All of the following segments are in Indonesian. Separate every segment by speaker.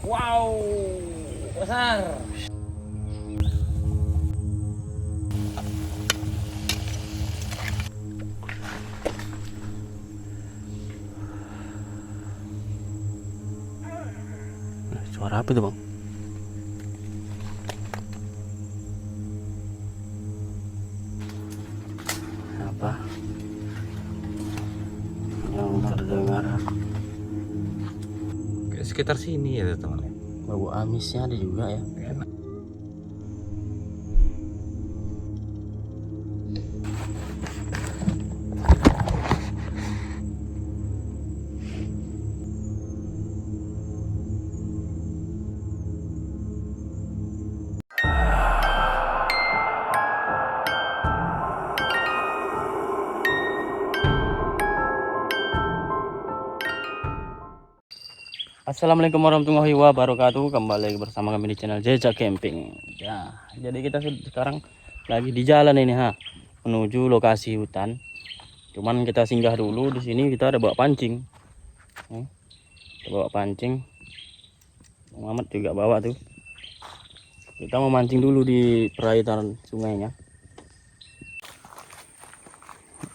Speaker 1: Wow, besar.
Speaker 2: Suara apa itu, Bang? Apa yang terdengar?
Speaker 1: Sekitar sini ya teman.
Speaker 2: Bau amisnya ada juga ya.
Speaker 1: Enak.
Speaker 2: Assalamualaikum warahmatullahi wabarakatuh. Kembali lagi bersama kami di channel Jejak Camping. Ya, jadi kita sekarang lagi di jalan ini menuju lokasi hutan. Cuman kita singgah dulu di sini, kita ada bawa pancing. Kita bawa pancing. Muhammad juga bawa tuh. Kita mau mancing dulu di perairan sungainya.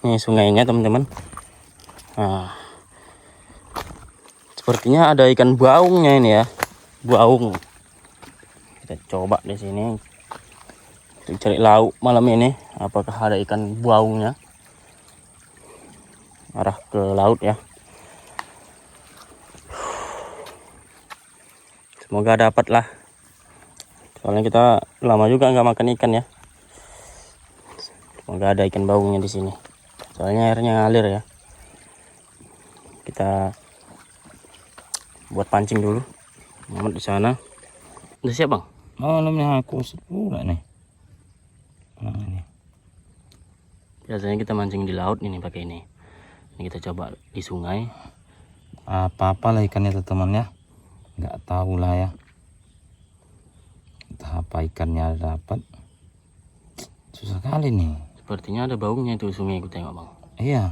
Speaker 2: Ini sungainya, teman-teman. Nah, sepertinya ada ikan baungnya ini ya. Baung. Kita coba di sini untuk cari lauk malam ini. Apakah ada ikan baungnya? Arah ke laut ya. Semoga dapat lah. Soalnya kita lama juga nggak makan ikan ya. Semoga ada ikan baungnya di sini. Soalnya airnya ngalir ya. Kita buat pancing dulu. Muhammad di sana. Udah siap, Bang?
Speaker 1: Malamnya aku pula nih. Nah, ini.
Speaker 2: Biasanya kita mancing di laut ini pakai ini. Ini kita coba di sungai.
Speaker 1: Apa-apalah ikannya tuh teman ya. Nggak tahu lah ya. Entah apa ikannya dapat. Susah kali nih.
Speaker 2: Sepertinya ada baungnya itu sungai, aku tengok, Bang.
Speaker 1: Iya.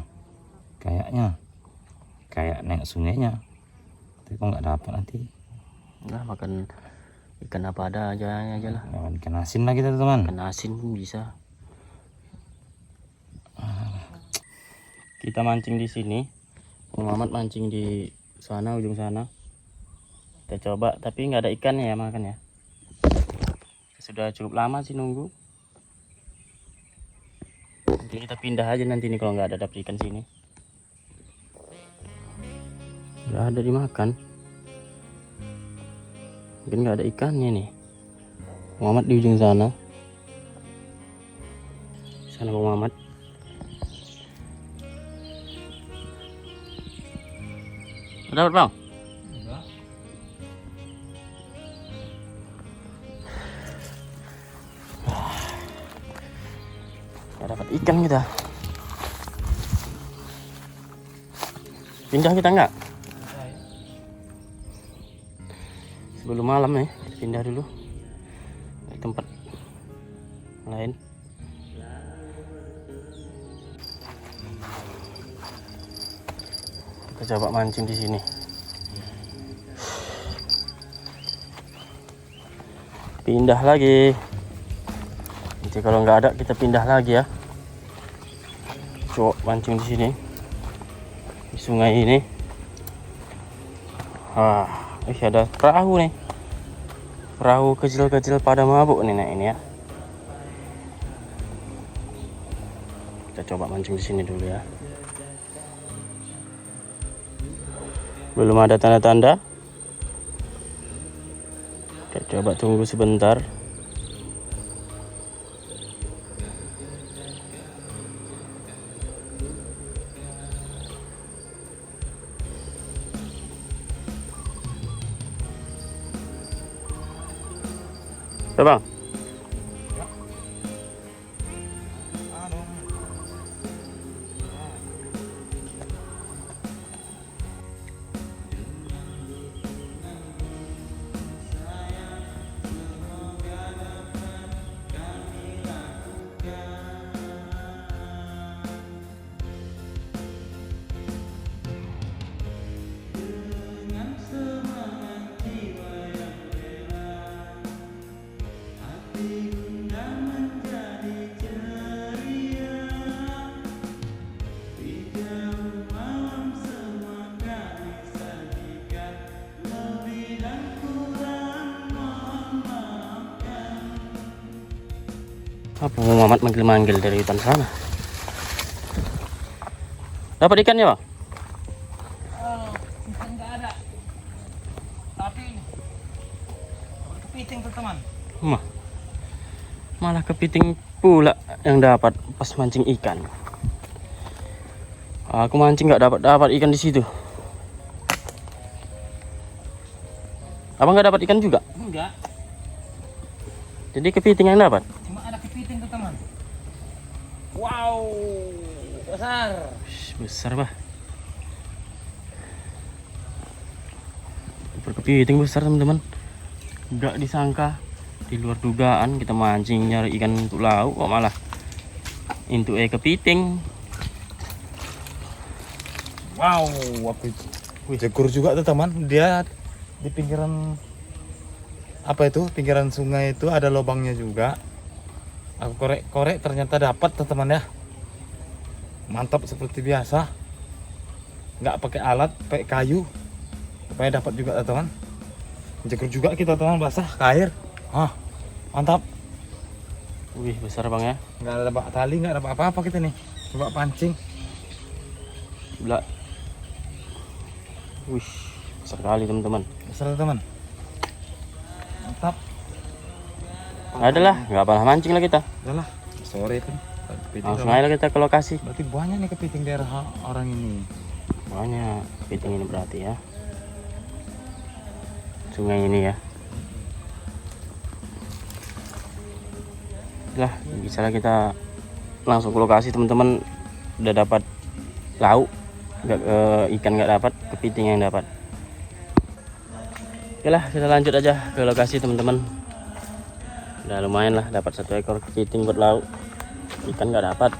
Speaker 1: Kayaknya. Kayak naik sungainya. Tapi kok nggak dapat nanti.
Speaker 2: Udah makan ikan apa ada aja lah.
Speaker 1: Lewat ikan asin lah kita teman.
Speaker 2: Ikan asin pun bisa. Kita mancing di sini. Muhammad mancing di sana, ujung sana. Kita coba, tapi nggak ada ikannya ya, makan ya. Sudah cukup lama sih nunggu. Nanti kita pindah aja nanti nih kalau nggak ada dapet ikan sini. Nggak ada dimakan. Mungkin nggak ada ikannya nih. Muhammad di ujung sana. Sana Muhammad. Dapat, Bang? Nggak dapat ikan kita. Pindah kita nggak? Sebelum malam nih, kita pindah dulu ke tempat lain. Kita coba mancing di sini. Pindah lagi. Nanti kalau nggak ada kita pindah lagi ya. Coba mancing di sini. Di sungai ini. Ada perahu nih. Perahu kecil-kecil pada mabuk nih ini ya. Kita coba mancing di sini dulu ya. Belum ada tanda-tanda. Kita coba tunggu sebentar. Bang. Apa Muhammad manggil-manggil dari hutan sana? Dapat ikannya, Bang?
Speaker 1: Ikan nggak ada. Tapi kepiting tuh teman.
Speaker 2: Malah kepiting pula yang dapat pas mancing ikan. Aku mancing nggak dapat ikan di situ. Abang nggak dapat ikan juga?
Speaker 1: Enggak.
Speaker 2: Jadi kepiting yang dapat?
Speaker 1: Cuma ada kepiting tuh teman. Wow, besar.
Speaker 2: Besar bah. Kepiting besar teman-teman. Nggak disangka, di luar dugaan kita mancing nyari ikan untuk lauk kok malah untuk kepiting.
Speaker 1: Wow, aku jegur juga tuh teman. Dia di pinggiran apa itu? Pinggiran sungai itu ada lubangnya juga. Aku korek-korek ternyata dapat tuh teman ya. Mantap seperti biasa. Nggak pakai alat, pakai kayu. Supaya dapat juga tuh teman. Jegur juga kita teman, basah ke air. Mantap.
Speaker 2: Wih, besar Bang ya.
Speaker 1: Nggak ada bak tali, nggak ada apa-apa kita nih. Coba pancing.
Speaker 2: Gila. Wih, besar kali teman-teman.
Speaker 1: Besar teman. Mantap.
Speaker 2: Adalah, nggak apa mancing lah kita.
Speaker 1: Udahlah, sore kan.
Speaker 2: Langsung aja lah kita ke lokasi.
Speaker 1: Berarti banyak nih kepiting daerah orang ini.
Speaker 2: Banyak kepiting ini berarti ya. Sungai ini ya. Lah, bisa lah kita langsung ke lokasi teman-teman. Udah dapat lauk, ikan nggak dapat, kepiting yang dapat. Oke lah, kita lanjut aja ke lokasi teman-teman. Udah lumayan lah, dapat 1 ekor kepiting buat lauk, ikan nggak dapat.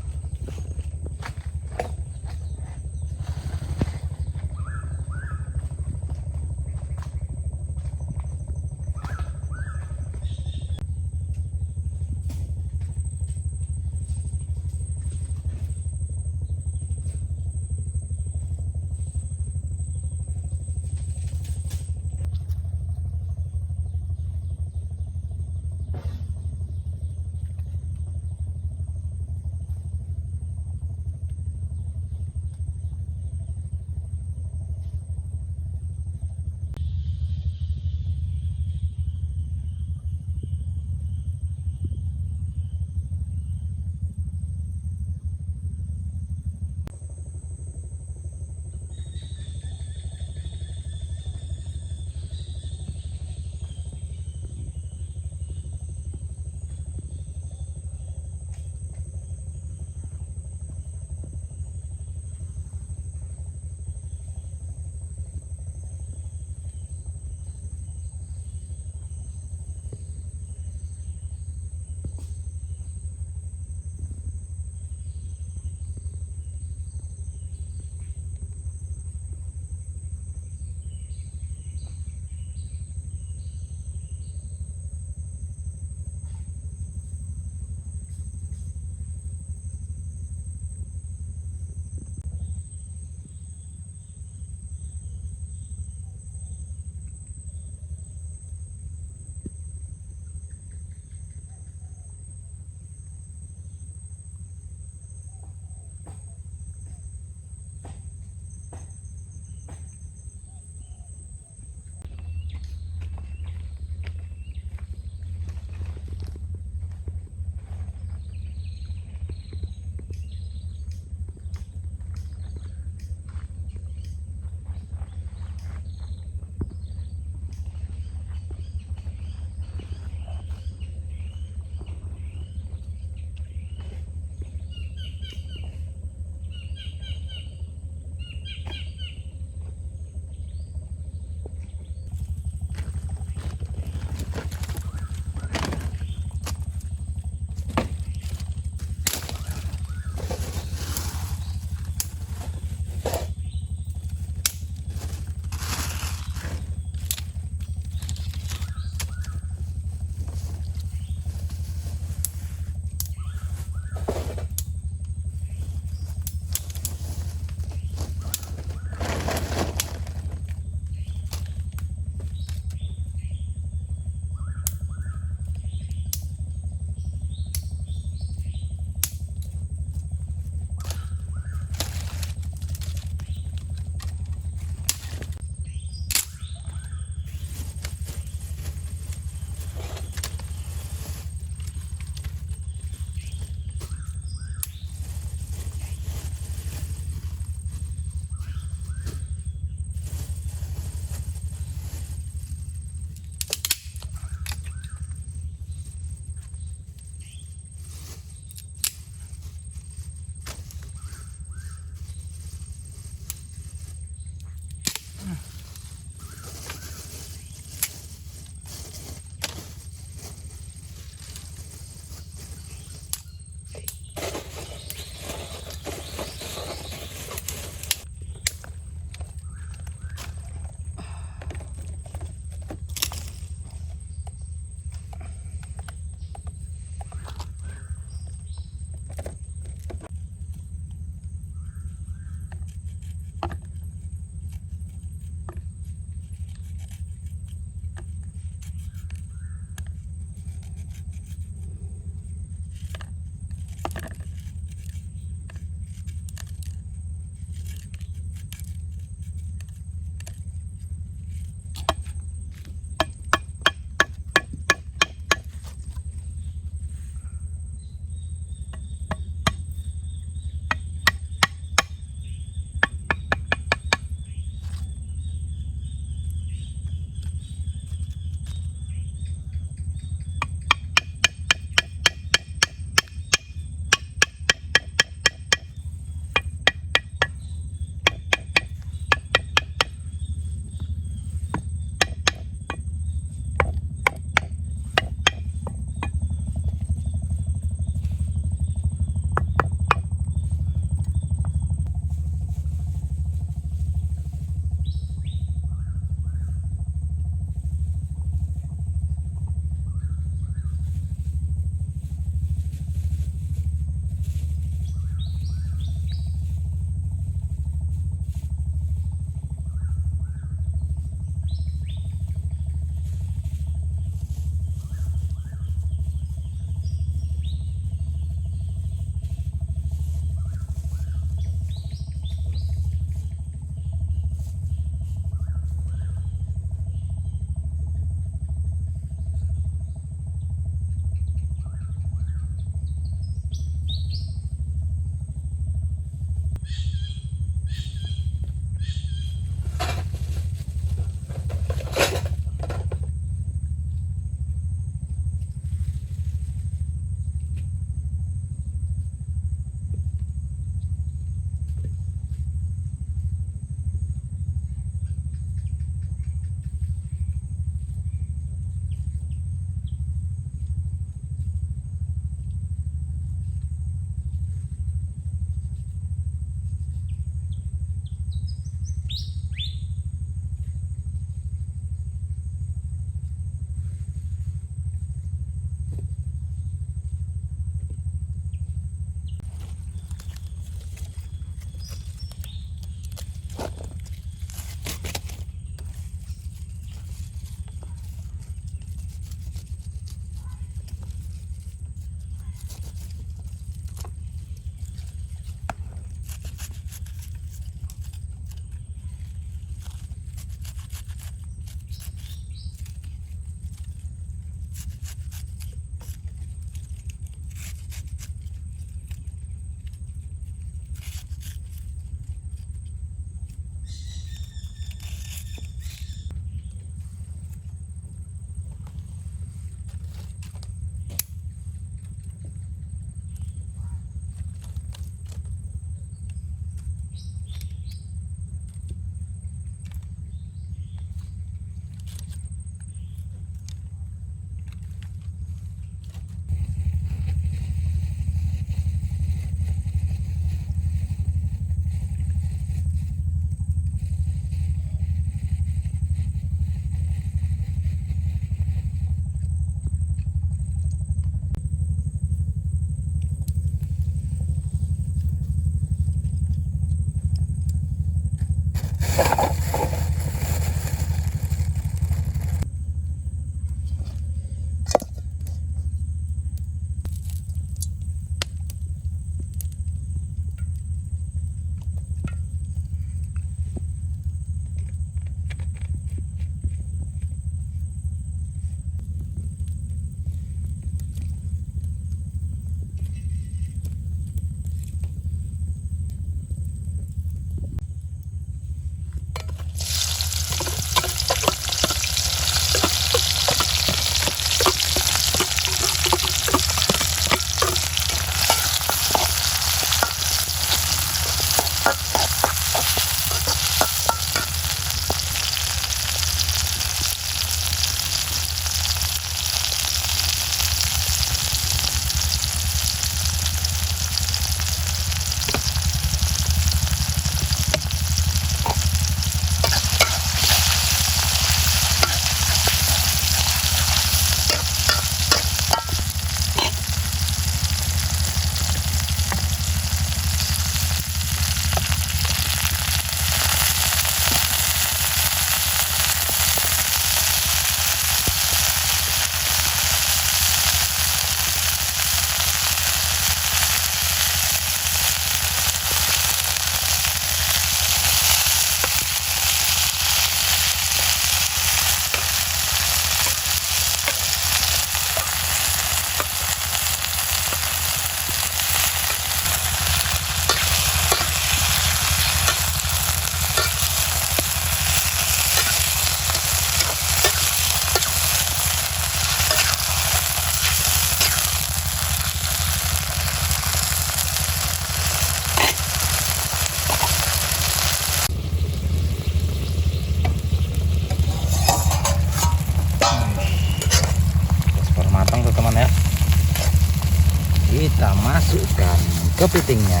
Speaker 1: kita masukkan kepitingnya.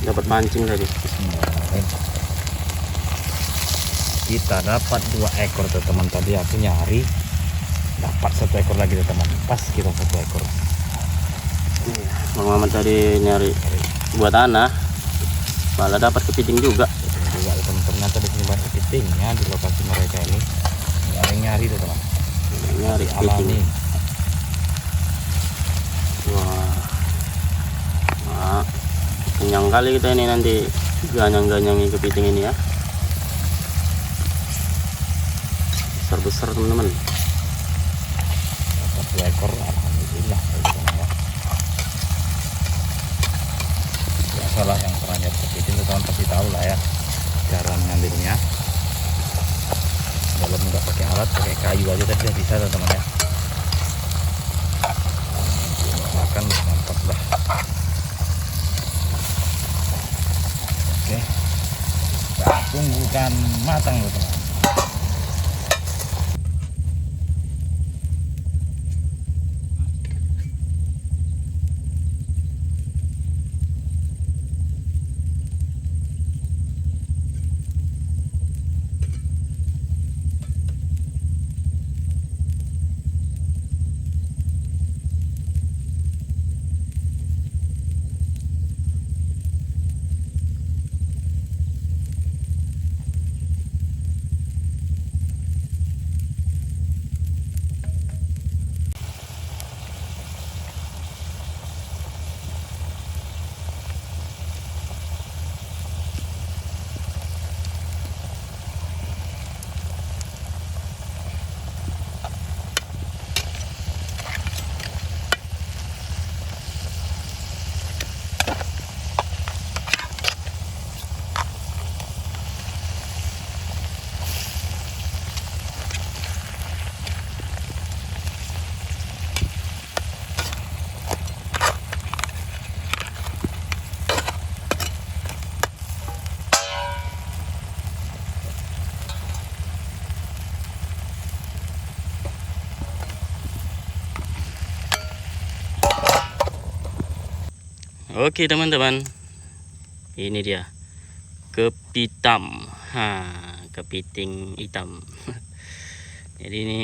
Speaker 2: Dapat mancing tadi.
Speaker 1: Kita dapat 2 ekor teman-teman. Tadi aku nyari dapat 1 ekor lagi teman. Pas kita 1 ekor.
Speaker 2: Bang Mamat tadi nyari buat anak, malah dapat kepiting juga.
Speaker 1: Juga teman, ternyata di sini banyak kepitingnya di lokasi mereka ini. Nggak ada yang nyari teman.
Speaker 2: Nyari kepiting. Wah, kenyang kali kita ini nanti ganyang-ganyangi kepiting ini ya. Besar-besar teman-teman.
Speaker 1: Dapat 2 ekor, alhamdulillah. Biasalah yang pernah nyari kepiting teman pasti tahu lah ya cara mengambilnya. Kalau nggak pakai alat, pakai kayu aja tadi udah bisa teman ya. Makan mantap lah. Oke, kita tunggukan matang teman.
Speaker 2: Oke teman-teman, ini dia kepitam, kepiting hitam. Jadi ini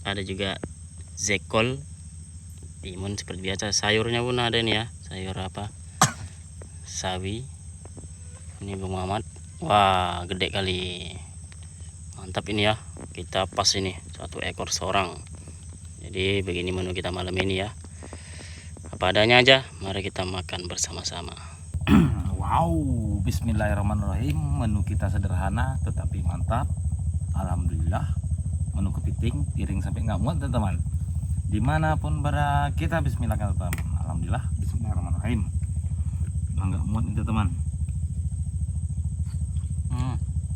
Speaker 2: ada juga zekol, timun seperti biasa. Sayurnya pun ada nih ya, sayur apa? Sawi. Ini Bang Mamat. Wah, gede kali. Mantap ini ya. Kita pas ini 1 ekor seorang. Jadi begini menu kita malam ini ya. Apa adanya aja, mari kita makan bersama-sama.
Speaker 1: Wow, bismillahirrahmanirrahim. Menu kita sederhana tetapi mantap. Alhamdulillah. Menu kepiting, piring sampai nggak muat teman-teman. Dimanapun berada kita bismillah teman-teman. Alhamdulillah, bismillahirrahmanirrahim. Nggak muat nih teman.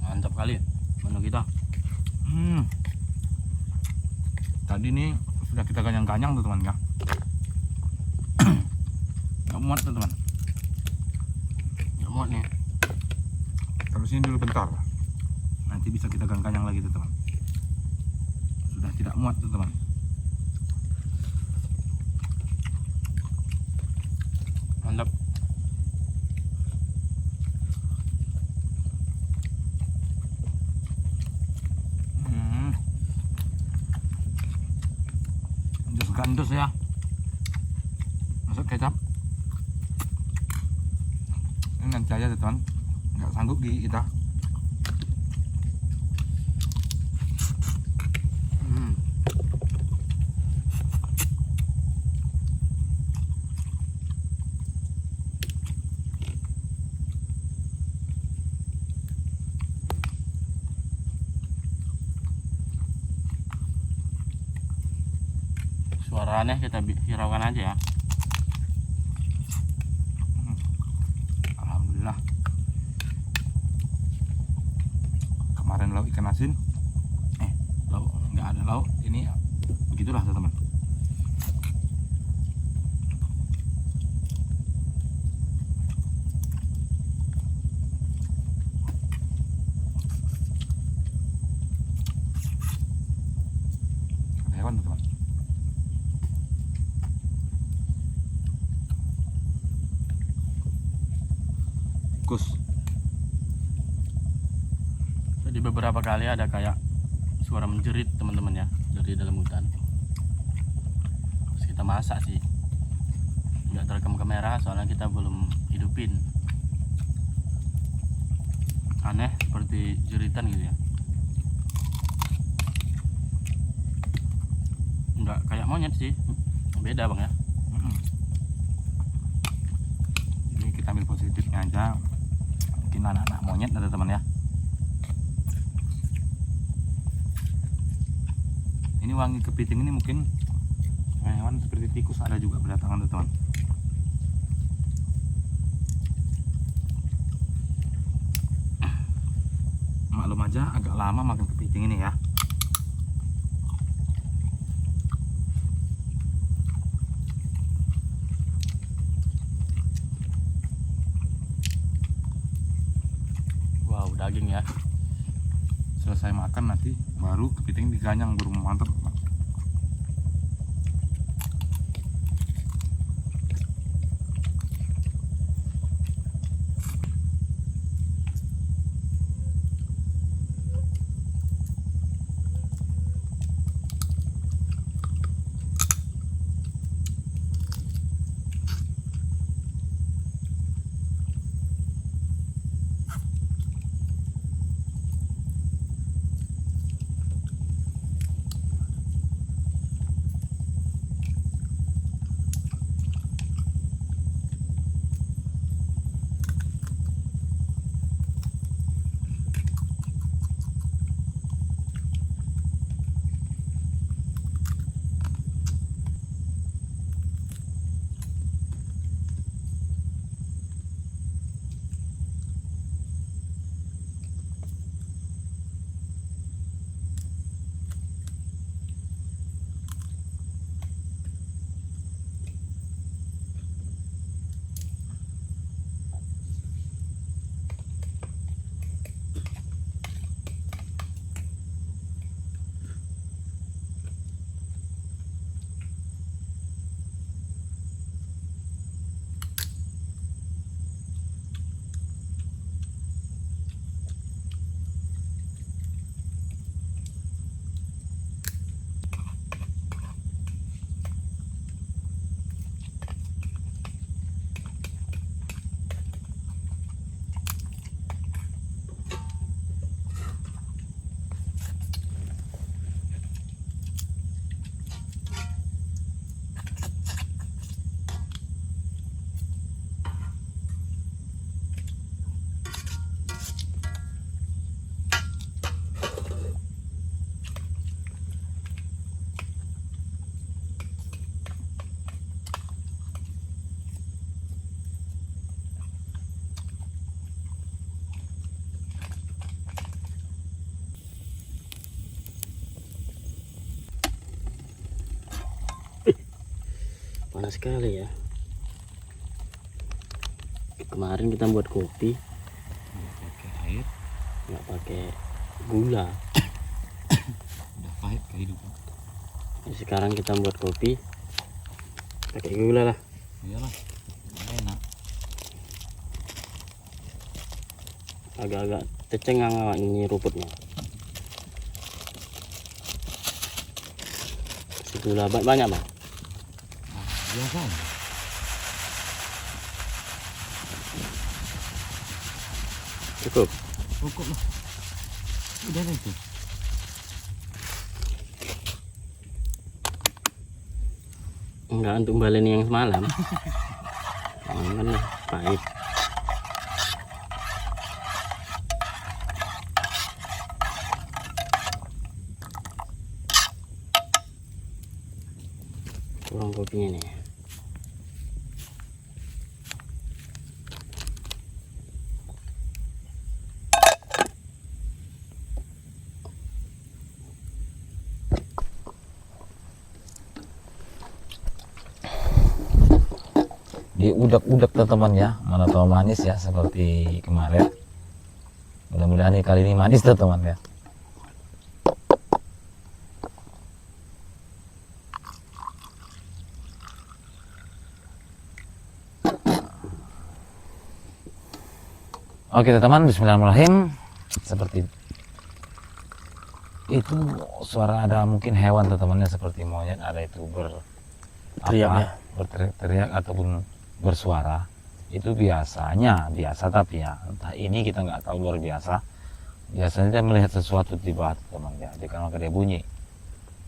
Speaker 2: Mantap kali menu kita.
Speaker 1: Tadi nih sudah kita ganyang-ganyang teman-teman ya. Nggak muat teman-teman.
Speaker 2: Nggak muat nih.
Speaker 1: Terus ini dulu bentar. Nanti bisa kita ganyang lagi teman. Sudah tidak muat teman.
Speaker 2: Mantap.
Speaker 1: Gandos ya, masuk kecap ini nanti aja teman, nggak sanggup di kita.
Speaker 2: Suaranya kita hiraukan aja ya.
Speaker 1: Alhamdulillah. Kemarin lauk ikan asin, lauk nggak ada lauk, ini begitulah teman. Hewan teman. tikus.
Speaker 2: Jadi beberapa kali ada kayak suara menjerit teman-teman ya dari dalam hutan. Terus kita masak sih, nggak terekam kamera soalnya kita belum hidupin. Aneh seperti jeritan gitu ya, nggak kayak monyet sih, beda bang ya.
Speaker 1: Ini kita ambil positifnya aja, mungkin anak-anak monyet ada teman ya. Ini wangi kepiting ini mungkin hewan seperti tikus ada juga berdatangan teman. Maklum aja agak lama makan kepiting ini ya.
Speaker 2: Wow, daging ya.
Speaker 1: Selesai makan nanti baru kepiting diganyang, baru mantap.
Speaker 2: Panas sekali ya. Kemarin kita buat kopi
Speaker 1: Pakai air,
Speaker 2: nggak pakai gula.
Speaker 1: udah pahit kehidupan.
Speaker 2: Sekarang kita buat kopi pakai gula lah.
Speaker 1: Iyalah, enak.
Speaker 2: Agak-agak tercengang ini rumputnya. Kasih gula banyak bang.
Speaker 1: Biasa.
Speaker 2: Cukup.
Speaker 1: Cukup lah. Udah lah itu.
Speaker 2: Enggak untuk balen yang semalam. Aman lah, pahit. Kurang kopinya nih.
Speaker 1: Diudak-udak teman ya, mana tahu manis ya seperti kemarin. Mudah-mudahan kali ini manis teman ya.
Speaker 3: Oke teman-teman, bismillahirrahmanirrahim. Seperti itu suara ada mungkin hewan teman-temannya seperti monyet, ada itu
Speaker 2: Teriak ya?
Speaker 3: berteriak ataupun bersuara. Itu biasa, tapi ya entah ini kita nggak tahu luar biasa. Biasanya dia melihat sesuatu di bawah teman ya, jika maka dia bunyi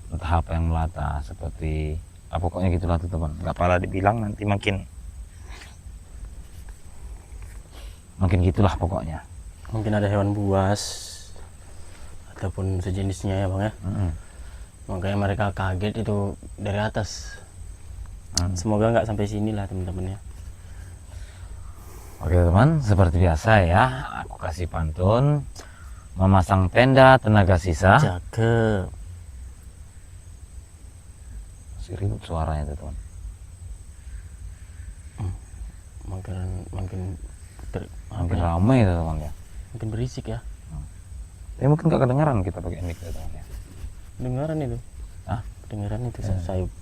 Speaker 3: entah apa yang melata seperti pokoknya gitulah teman. Nggak pala dibilang nanti makin gitulah pokoknya.
Speaker 2: Mungkin ada hewan buas ataupun sejenisnya ya bang ya. Makanya mereka kaget itu dari atas. Semoga nggak sampai sini lah teman-teman ya.
Speaker 3: Oke teman, seperti biasa ya, aku kasih pantun. Memasang tenda tenaga sisa.
Speaker 2: Cakep.
Speaker 3: Masih ribut suaranya tuh teman. Makin ramai tuh teman ya.
Speaker 2: Mungkin berisik ya.
Speaker 3: Tapi mungkin gak kedengaran kita pakai mic tuh teman ya.
Speaker 2: Dengaran itu.
Speaker 3: Hah?
Speaker 2: Dengaran itu sayup.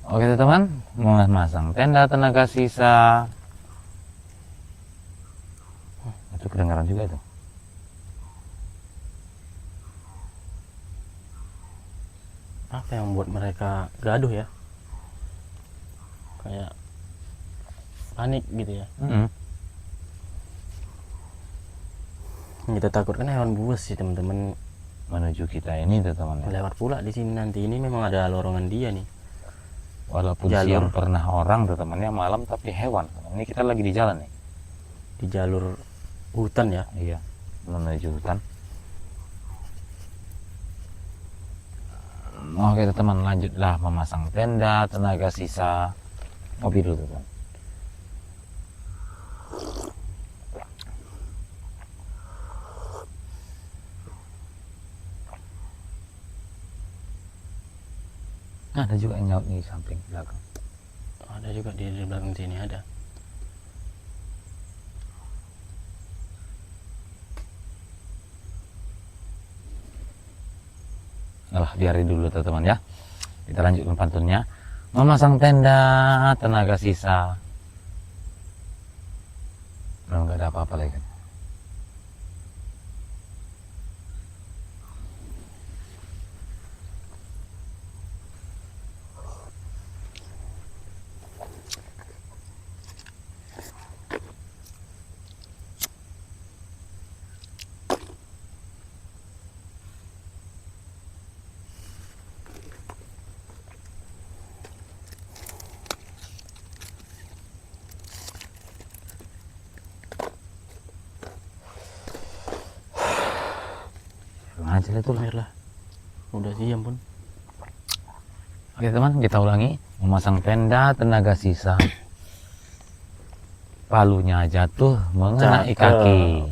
Speaker 3: Oke teman, memasang tenda tenaga sisa. Itu kedengaran juga itu.
Speaker 2: Apa yang membuat mereka gaduh ya? Kayak panik gitu ya. Kita takutkan hewan buas sih teman-teman
Speaker 3: Menuju kita ini tuh teman ya.
Speaker 2: lewat pula di sini nanti. Ini memang ada lorongan dia nih.
Speaker 3: Walaupun
Speaker 2: Jalur.
Speaker 3: siang pernah orang tuh temannya, malam tapi hewan. Ini kita lagi di jalan nih.
Speaker 2: Di jalur hutan ya.
Speaker 3: Iya, menuju hutan. Oke teman, lanjutlah memasang tenda tenaga sisa. Kopi dulu teman. Ada juga yang nyaut di samping belakang.
Speaker 2: Ada juga di belakang sini ada.
Speaker 3: Alah, biarin dulu teman-teman ya. Kita lanjutkan pantunnya. Memasang tenda tenaga sisa. Belum nggak ada apa-apa lagi kan. Aja itu lah.
Speaker 2: Biarlah. Udah sih ampun.
Speaker 3: Oke teman, kita ulangi. Memasang tenda tenaga sisa. Palunya jatuh mengenai kaki.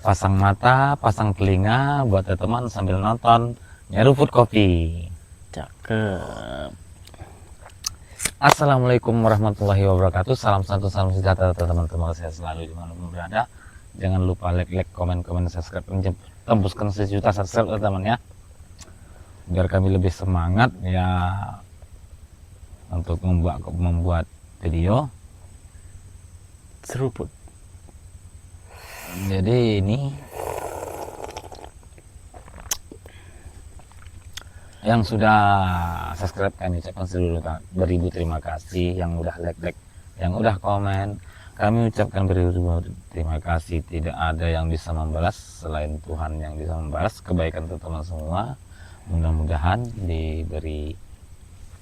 Speaker 3: Pasang mata, pasang telinga buat teman sambil nonton nyeruput kopi.
Speaker 2: Cakep.
Speaker 3: Assalamualaikum warahmatullahi wabarakatuh. Salam satu, salam sejahtera teman-teman saya selalu dimanapun berada. Jangan lupa like, komen, subscribe, tembuskan 1 juta subscribe teman ya, biar kami lebih semangat ya untuk membuat video.
Speaker 2: Seruput.
Speaker 3: Jadi ini yang sudah subscribe kami ucapkan beribu terima kasih, yang udah like, yang udah komen kami ucapkan beribu terima kasih. Tidak ada yang bisa membalas selain Tuhan yang bisa membalas kebaikan teman-teman semua. Mudah-mudahan diberi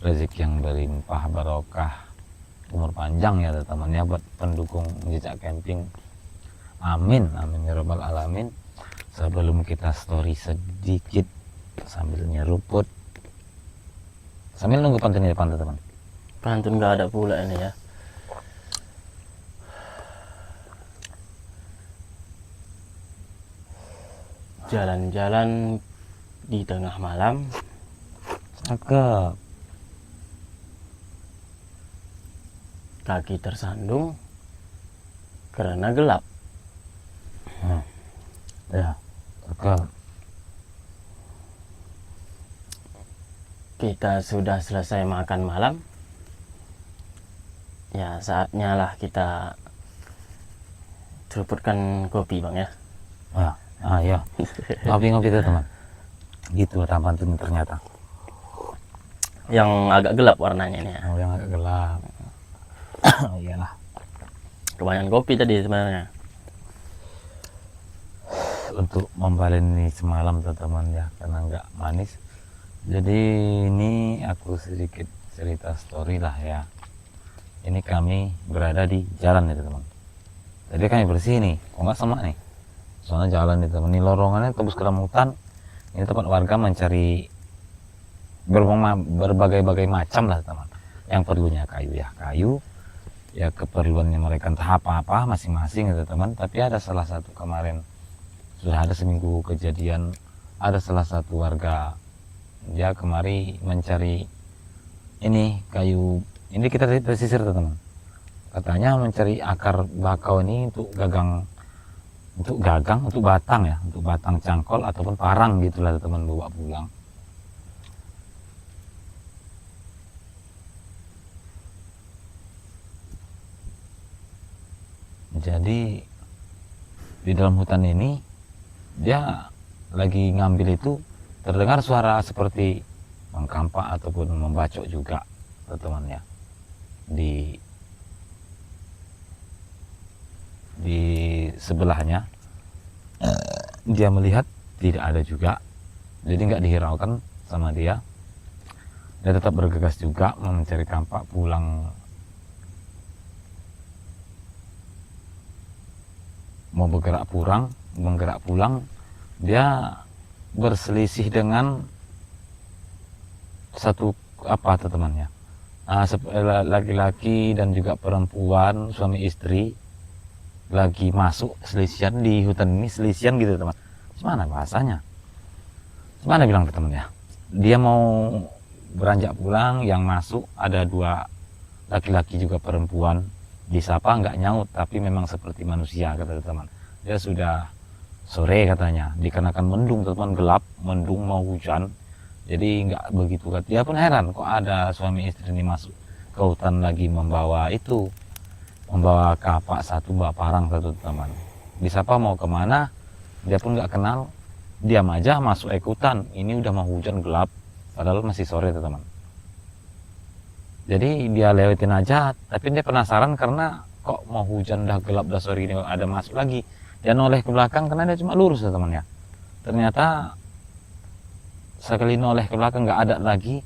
Speaker 3: rezeki yang berlimpah barokah, umur panjang ya teman-teman ya buat pendukung Jejak Camping. Amin, amin ya rabbal alamin. Sebelum kita story sedikit sambil nyeruput, sambil nunggu pantun di depan teman.
Speaker 2: Pantun nggak ada pula ini ya. Jalan-jalan di tengah malam.
Speaker 3: Cakep.
Speaker 2: Kaki tersandung karena gelap.
Speaker 3: Ya, cakep.
Speaker 2: Kita sudah selesai makan malam. Ya saatnya lah kita seruputkan kopi bang ya.
Speaker 3: Iya. Ngopi-ngopi tuh teman. Gitu tampan tuh ternyata.
Speaker 2: Yang agak gelap warnanya ini ya.
Speaker 3: Oh, yang agak gelap. Oh, iyalah.
Speaker 2: Kebanyakan kopi tadi sebenarnya.
Speaker 3: Untuk membaleni semalam teman-teman ya, karena nggak manis. Jadi ini aku sedikit cerita story lah ya. Ini kami berada di jalan nih teman. Jadi kami bersih nih, kok nggak semak nih. Soalnya jalan nih teman, ini loronggannya tembus ke dalam hutan. Ini tempat warga mencari berbagai macam lah teman. Yang perlunya kayu ya kayu, ya keperluannya mereka entah apa-apa masing-masing gitu teman. Tapi ada salah satu kemarin, sudah ada seminggu kejadian, ada salah satu warga dia kemari mencari ini kayu. Ini kita pesisir teman, katanya mencari akar bakau ini untuk gagang, untuk batang ya, untuk batang cangkol ataupun parang gitulah teman, bawa pulang. Jadi di dalam hutan ini dia lagi ngambil itu, terdengar suara seperti mengkampak ataupun membacok juga teman-teman ya. Di sebelahnya dia melihat tidak ada juga, jadi nggak dihiraukan sama dia. Dia tetap bergegas juga mencari kampak pulang, mau menggerak pulang. Dia berselisih dengan satu temannya, laki-laki dan juga perempuan, suami istri lagi masuk selisihan di hutan ini, selisihan gitu teman. Gimana bahasanya? Gimana bilang ke temannya? Dia mau beranjak pulang, yang masuk ada 2 laki-laki juga perempuan. Disapa nggak nyaut, tapi memang seperti manusia kata teman. Dia sudah sore katanya, dikarenakan mendung teman, gelap, mendung mau hujan. Jadi nggak begitu, dia pun heran kok ada suami istri ini masuk ke hutan lagi membawa kapak satu, bawa parang satu teman. Disapa mau kemana, dia pun nggak kenal, diam aja masuk ikutan. Ini udah mau hujan, gelap, padahal masih sore teman. Jadi dia lewatin aja, tapi dia penasaran karena kok mau hujan, udah gelap, udah sore ini ada masuk lagi. Dia noleh ke belakang karena dia cuma lurus teman ya. Ternyata sekali noleh ke belakang nggak ada lagi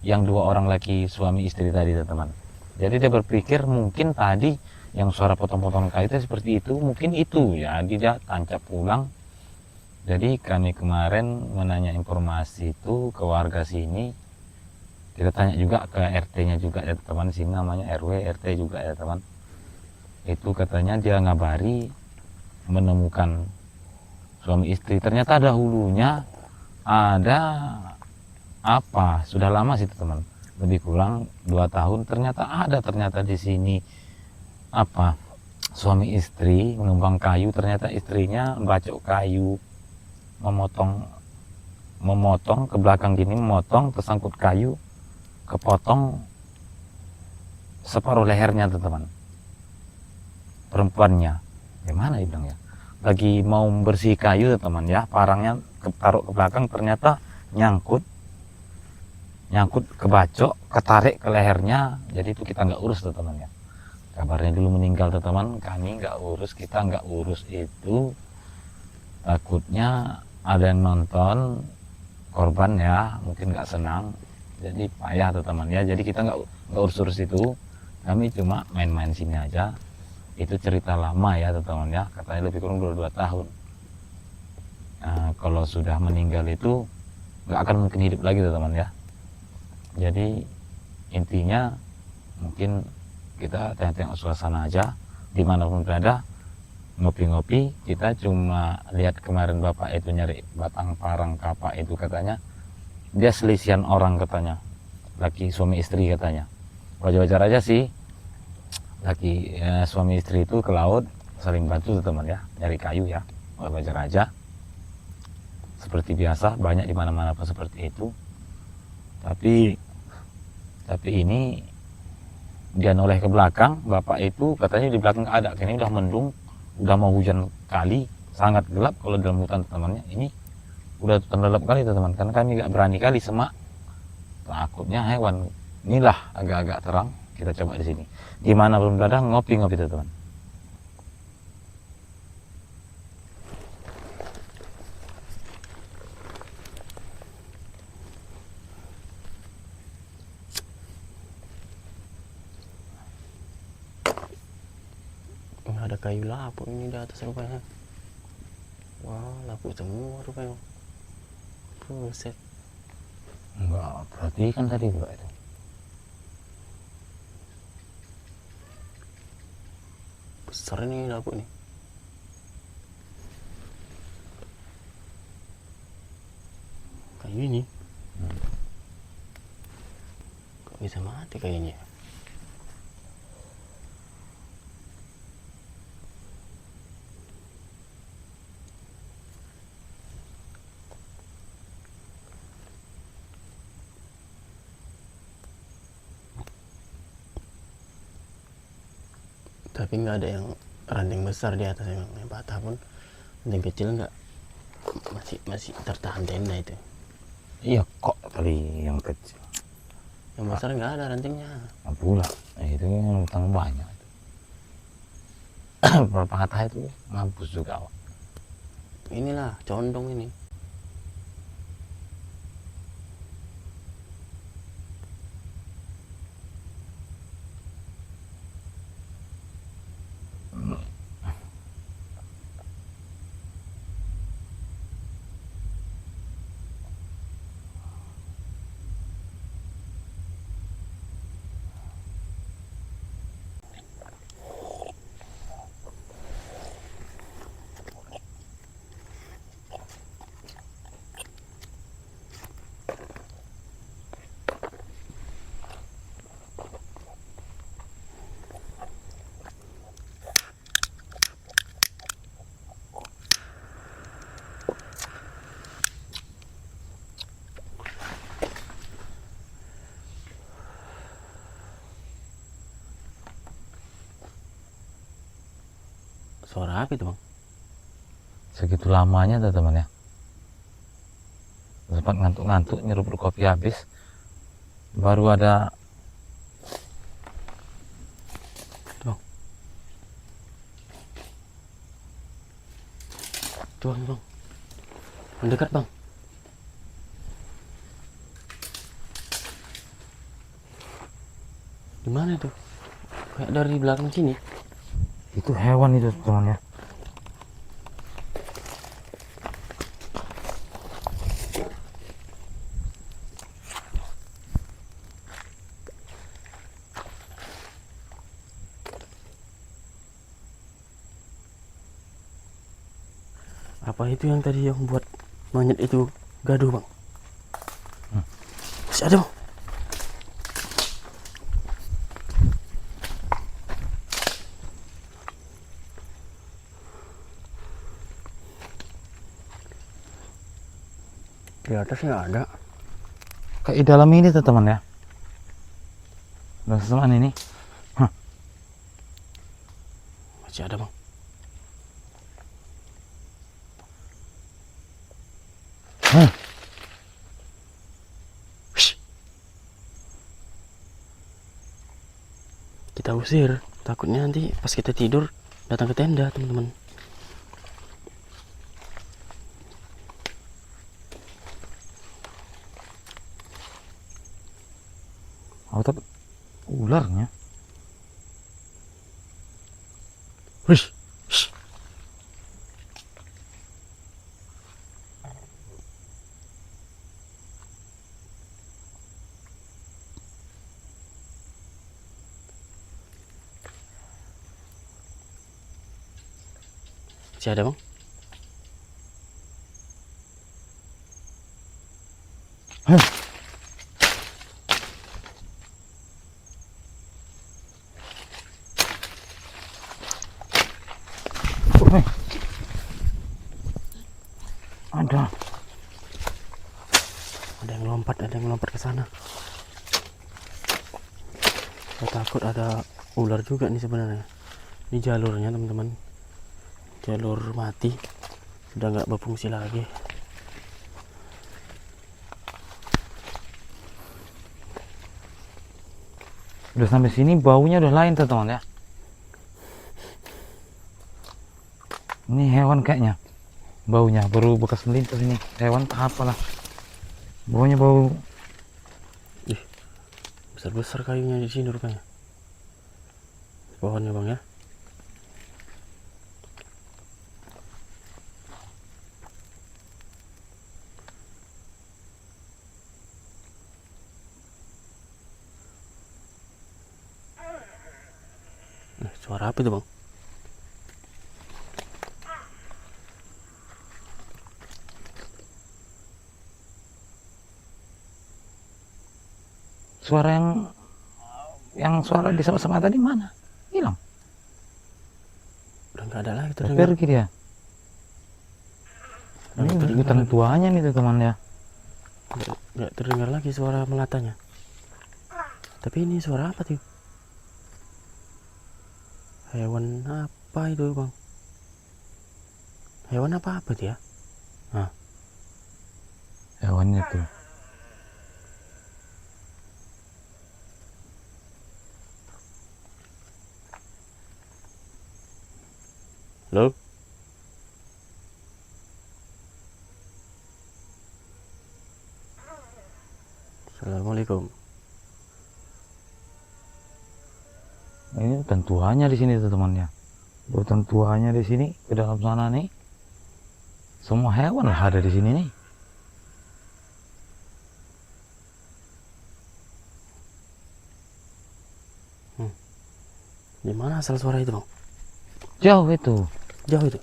Speaker 3: yang 2 orang lagi suami istri tadi teman. Jadi dia berpikir mungkin tadi yang suara potong-potong kayu itu seperti itu, mungkin itu ya. Dia tancap pulang. Jadi kami kemarin menanya informasi itu ke warga sini. Kita tanya juga ke RT-nya juga ya teman, sini namanya RW, RT juga ya teman. Itu katanya dia ngabari menemukan suami istri. Ternyata dahulunya ada sudah lama sih teman, lebih kurang 2 tahun. Ternyata di sini suami istri menumbang kayu. Ternyata istrinya bacok kayu, memotong ke belakang gini, memotong, tersangkut kayu, kepotong separuh lehernya teman. Perempuannya gimana bilang ya, lagi mau bersih kayu teman ya, parangnya taruh ke belakang, ternyata nyangkut kebacok, ketarik ke lehernya. Jadi itu kita nggak urus teman ya, kabarnya dulu meninggal teman. Kami nggak urus, kita nggak urus itu, takutnya ada yang nonton korban ya, mungkin nggak senang, jadi payah teman ya. Jadi kita nggak urus itu, kami cuma main-main sini aja. Itu cerita lama ya teman ya, katanya lebih kurang 22 tahun. Nah, kalau sudah meninggal itu nggak akan mungkin hidup lagi teman ya. Jadi intinya mungkin kita tengok suasana aja, dimanapun berada, ngopi-ngopi. Kita cuma lihat kemarin bapak itu nyari batang parang kapak itu, katanya dia selisihan orang katanya, laki suami istri katanya. Wajar-wajar aja sih, suami istri itu ke laut saling bantu teman ya, nyari kayu ya, wajar aja, seperti biasa, banyak di mana-mana seperti itu. Tapi ini dia noleh ke belakang, bapak itu katanya di belakang nggak ada, kayaknya udah mendung, udah mau hujan kali, sangat gelap kalau dalam hutan temannya. Ini udah terlelap kali teman, karena kami nggak berani kali semak, takutnya hewan. Inilah agak-agak terang, kita coba di sini. Gimana belum ada ngopi-ngopi teman.
Speaker 2: Ada kayu lapuk ini di atas rupanya. Wah, lapuk semua rupanya. Buset.
Speaker 3: Enggak, perhatikan tadi Pak itu.
Speaker 2: Besar ini lapuk nih. Kayu ini. Kok bisa mati kayaknya? Tapi nggak ada yang ranting besar di atas, emang yang patah pun ranting kecil nggak, masih tertahan tenda itu.
Speaker 3: Iya kok tadi yang kecil.
Speaker 2: Yang besar nggak ada rantingnya.
Speaker 3: Nah, pula, itu yang utang banyak. Patah itu mampus juga.
Speaker 2: Inilah condong ini. Suara apa itu bang?
Speaker 3: Segitu lamanya tuh teman ya. Sempat ngantuk-ngantuk nyeruput kopi habis. Baru ada
Speaker 2: Tuh bang, mendekat bang. Di mana itu? Kayak dari belakang sini.
Speaker 3: itu hewan itu teman ya.
Speaker 2: Apa itu yang tadi yang buat monyet itu gaduh bang? Masih ada bang. Di atas nggak ada.
Speaker 3: Kayak di dalam ini tuh teman ya. Udah sesuatu ini.
Speaker 2: Masih ada bang. Shh. Kita usir, takutnya nanti pas kita tidur datang ke tenda teman-teman.
Speaker 3: Oh, tapi ularnya.
Speaker 2: Wih, shh. Masih ada bang?
Speaker 3: Ada.
Speaker 2: Ada yang lompat ke sana. Saya takut ada ular juga nih sebenarnya. Ini jalurnya teman-teman, jalur mati, sudah nggak berfungsi lagi.
Speaker 3: Udah sampai sini baunya udah lain teman-teman ya. Ini hewan kayaknya. Baunya baru bekas melintas ini. Hewan apalah. Baunya bau.
Speaker 2: Ih, besar-besar kayunya di sini rupanya. Pohonnya bang ya. Suara apa itu bang?
Speaker 3: Suara yang suara di sama-sama tadi mana? Hilang.
Speaker 2: Udah nggak ada lagi
Speaker 3: Udah
Speaker 2: terdengar.
Speaker 3: pergi dia. Ini hutan tuanya nih teman ya.
Speaker 2: Nggak terdengar lagi suara melatanya. Tapi ini suara apa tuh? Hewan apa itu bang? Hewan apa tuh ya? Nah,
Speaker 3: Hewannya tuh.
Speaker 2: halo? Assalamualaikum.
Speaker 3: Ini hutan tuanya di sini tuh teman ya. Hutan tuanya di sini ke dalam sana nih. Semua hewan lah ada di sini nih.
Speaker 2: Di mana asal suara itu bang?
Speaker 3: Jauh itu.
Speaker 2: Jauh itu.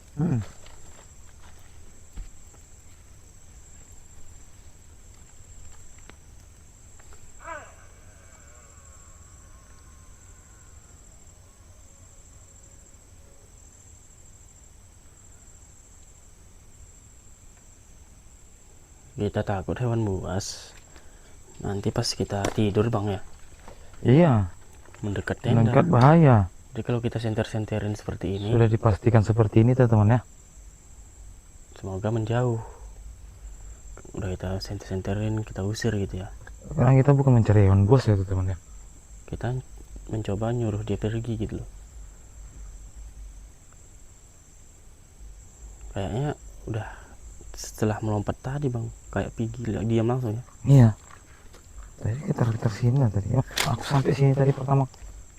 Speaker 2: Kita takut hewan buas. Nanti pas kita tidur bang ya,
Speaker 3: Iya.
Speaker 2: mendekat tenda.
Speaker 3: Mendekat bahaya.
Speaker 2: Jadi kalau kita senter-senterin seperti ini,
Speaker 3: Sudah dipastikan seperti ini teman ya.
Speaker 2: semoga menjauh. Udah kita senter-senterin, kita usir gitu ya.
Speaker 3: Karena kita bukan mencari hewan buas ya teman ya.
Speaker 2: Kita mencoba nyuruh dia pergi gitu loh. Kayaknya udah setelah melompat tadi bang, kayak pergi diam langsung ya.
Speaker 3: Iya. Tadi kita sini lah tadi. Oh, aku sampai sini tadi pertama.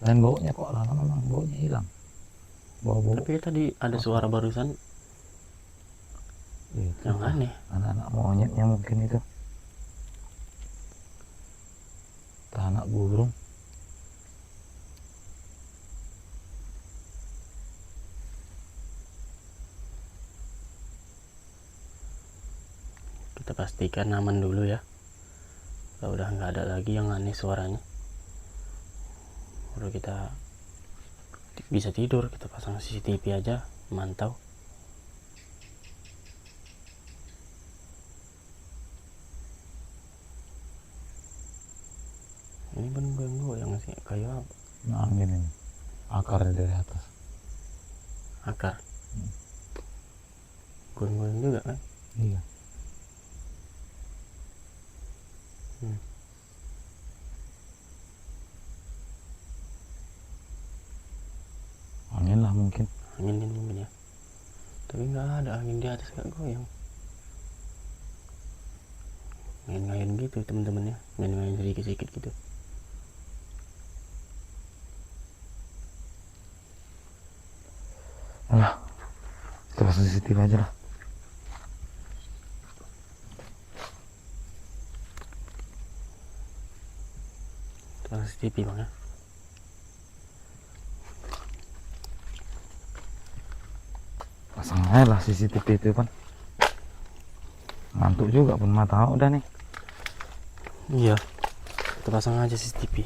Speaker 3: Dan baunya kok lama-lama baunya hilang. Bau-bau.
Speaker 2: Tapi tadi ada suara barusan
Speaker 3: Itu
Speaker 2: yang aneh.
Speaker 3: anak-anak monyetnya mungkin itu. Entah anak burung.
Speaker 2: Kita pastikan aman dulu ya. Kalau udah nggak ada lagi yang aneh suaranya, baru kita bisa tidur. Kita pasang CCTV aja, mantau. Ini goyang-goyang sih, kayu apa?
Speaker 3: Nah, angin ini. Akarnya dari atas.
Speaker 2: Akar. Goyang-goyang juga kan?
Speaker 3: Iya. Angin lah mungkin.
Speaker 2: Angin ini mungkin ya. Tapi nggak ada angin di atas, nggak goyang. Ngayun-ngayun gitu teman-teman ya, ngayun-ngayun sedikit-sedikit gitu.
Speaker 3: Alah, kita pasang CCTV aja lah.
Speaker 2: Pasang CCTV bang ya.
Speaker 3: Pasang aja lah CCTV itu kan. Ngantuk juga pun mata udah nih.
Speaker 2: Iya, kita pasang aja CCTV.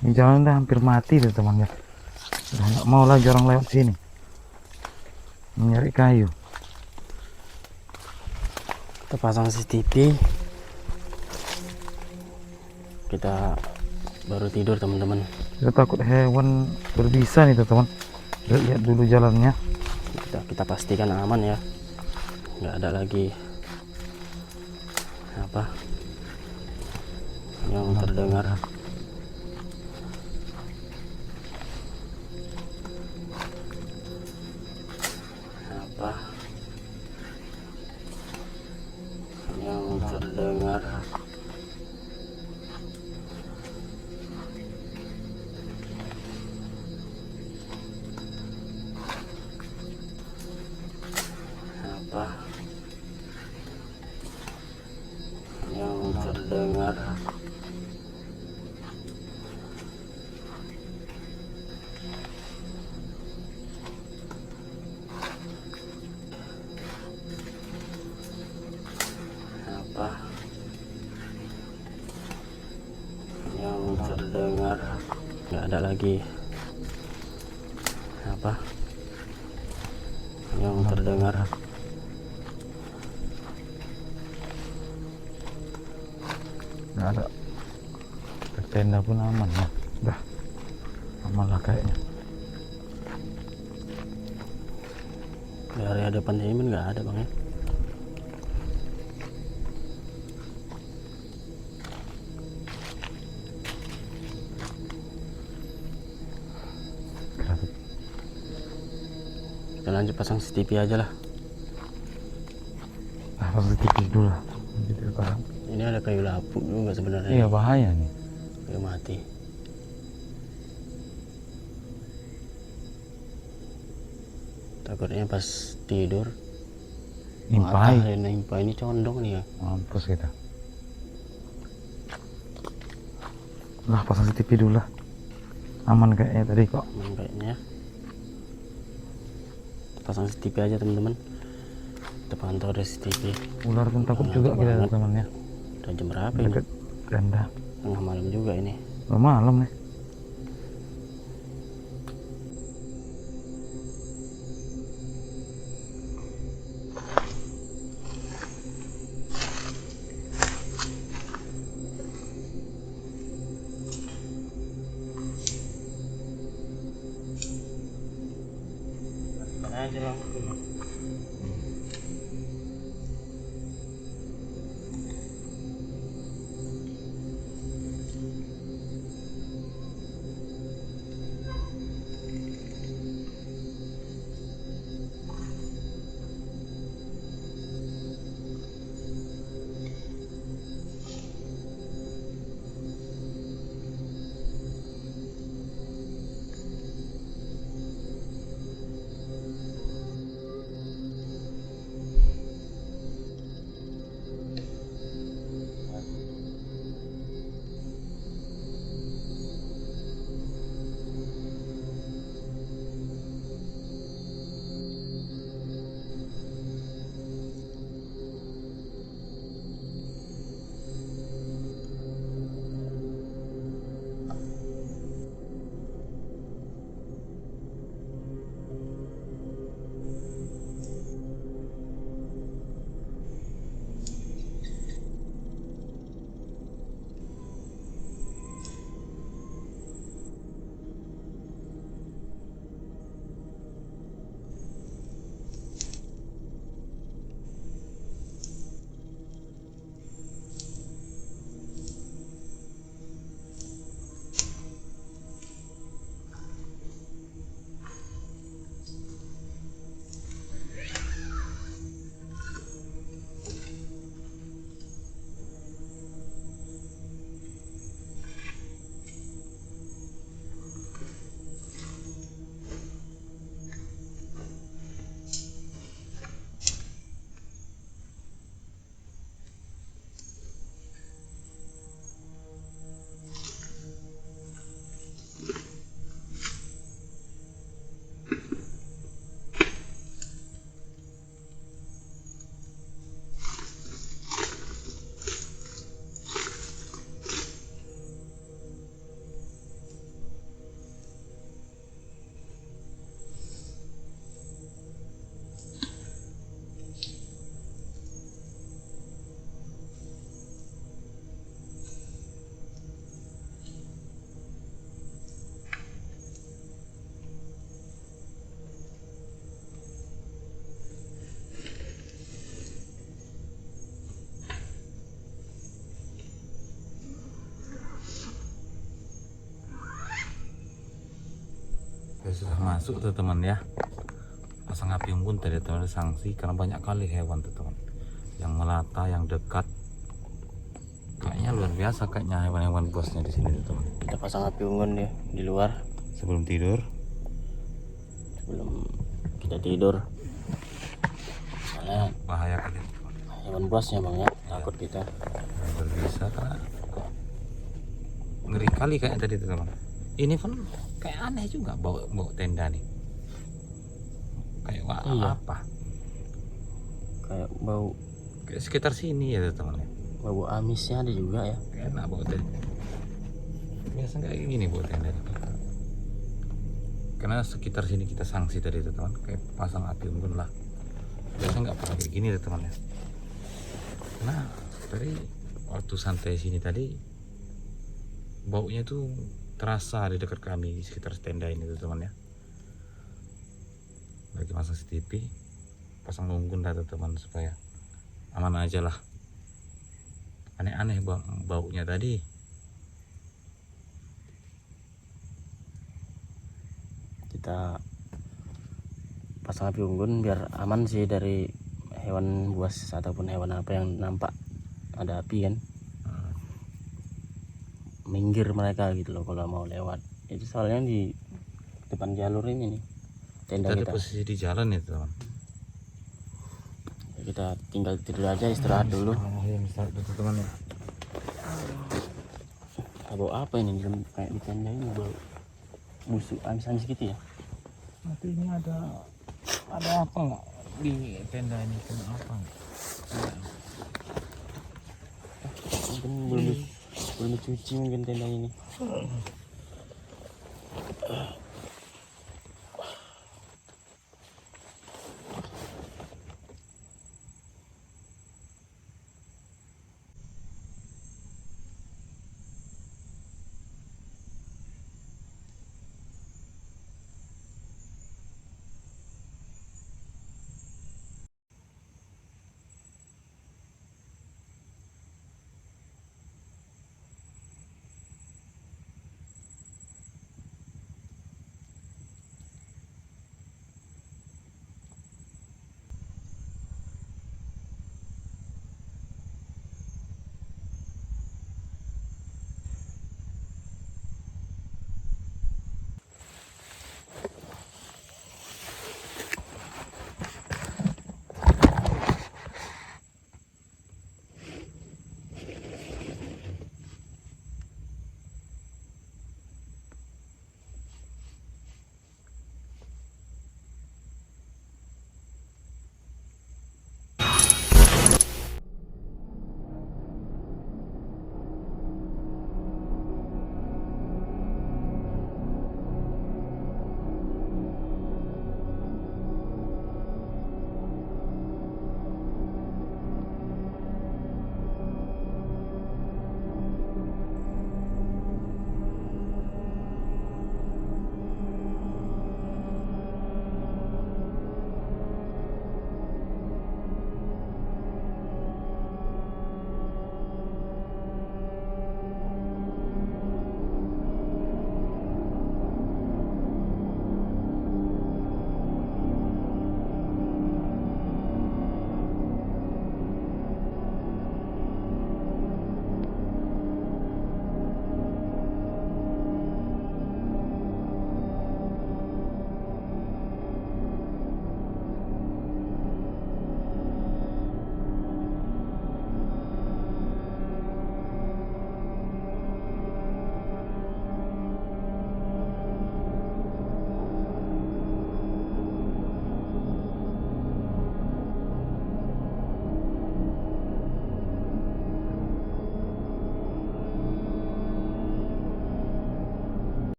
Speaker 3: Ini jalan udah hampir mati tuh teman ya. Udah nggak mau lagi orang lewat sini. Mencari kayu.
Speaker 2: Kita pasang CCTV. Kita baru tidur teman-teman.
Speaker 1: Kita takut hewan berbisa nih teman-teman. Lihat dulu jalannya.
Speaker 2: Kita pastikan aman ya, nggak ada lagi apa yang terdengar. Apa yang terdengar? Apa yang terdengar? Apa yang terdengar? Nggak ada lagi apa yang terdengar.
Speaker 1: Nggak ada. Tenda pun aman ya. Udah aman lah kayaknya.
Speaker 2: Di area depan ini nggak ada bang ya. Kita lanjut pasang CCTV aja lah.
Speaker 1: Pasang tipis dulu lah. Gitu sekarang.
Speaker 2: Ini ada kayu lapuk juga sebenarnya.
Speaker 1: Iya bahaya nih.
Speaker 2: Kayu mati. Takutnya pas tidur
Speaker 1: Nimpai.
Speaker 2: nimpa ini condong nih ya.
Speaker 1: Mampus kita. Lah pasang CCTV dulu lah. Aman kayaknya tadi kok.
Speaker 2: Aman kayaknya. Kita pasang CCTV aja teman-teman. Kita pantau ada CCTV.
Speaker 1: Ular pun takut
Speaker 2: Nah,
Speaker 1: juga kita
Speaker 2: banget.
Speaker 1: teman ya.
Speaker 2: Udah jam berapa ini?
Speaker 1: Dekat tenda.
Speaker 2: Tengah malam juga ini.
Speaker 1: Udah malam nih.
Speaker 2: Mana aja lampu.
Speaker 3: Saya sudah masuk tuh teman ya. Pasang api unggun tadi teman sanksi karena banyak kali hewan tuh teman yang melata, yang dekat. Kayaknya luar biasa kayaknya hewan-hewan bosnya di sini tuh teman.
Speaker 2: Kita pasang api unggun dia di luar
Speaker 3: Sebelum tidur.
Speaker 2: sebelum kita tidur. Soalnya
Speaker 3: Bahaya kali teman.
Speaker 2: hewan buasnya bang ya, takut kita.
Speaker 3: Luar biasa karena kok ngeri kali kayak tadi tuh teman. Ini pun kayak aneh juga bau tenda nih. Kayak
Speaker 2: Iya.
Speaker 3: apa?
Speaker 2: Kayak bau
Speaker 3: Kayak sekitar sini ya teman ya.
Speaker 2: bau amisnya ada juga ya.
Speaker 3: Kayak enak bau tenda. Biasa nggak kayak gini bau tenda. Karena sekitar sini kita sanksi tadi tuh teman, kayak pasang api unggun lah. Biasa nggak pernah kayak gini tuh teman ya. Nah tadi waktu santai sini tadi baunya tuh terasa di dekat kami di sekitar tenda ini tuh teman ya. Lagi pasang CCTV, pasang unggun dah tuh teman supaya aman aja lah. Aneh-aneh baunya tadi.
Speaker 2: Kita pasang api unggun biar aman sih dari hewan buas ataupun hewan apa yang nampak ada api kan. Minggir mereka gitu loh kalau mau lewat. Itu soalnya di depan jalur ini nih tenda
Speaker 3: Tadi
Speaker 2: kita.
Speaker 3: posisi di jalan itu teman.
Speaker 2: Kita tinggal tidur aja, istirahat dulu.
Speaker 3: Istirahat dulu teman ya.
Speaker 2: Bau apa ini di kayak di tenda ini, bau busuk amis-amis gitu ya.
Speaker 3: Nanti ini ada apa nggak di tenda ini, kena apa nggak?
Speaker 2: Mungkin belum dicuci mungkin tenda ini.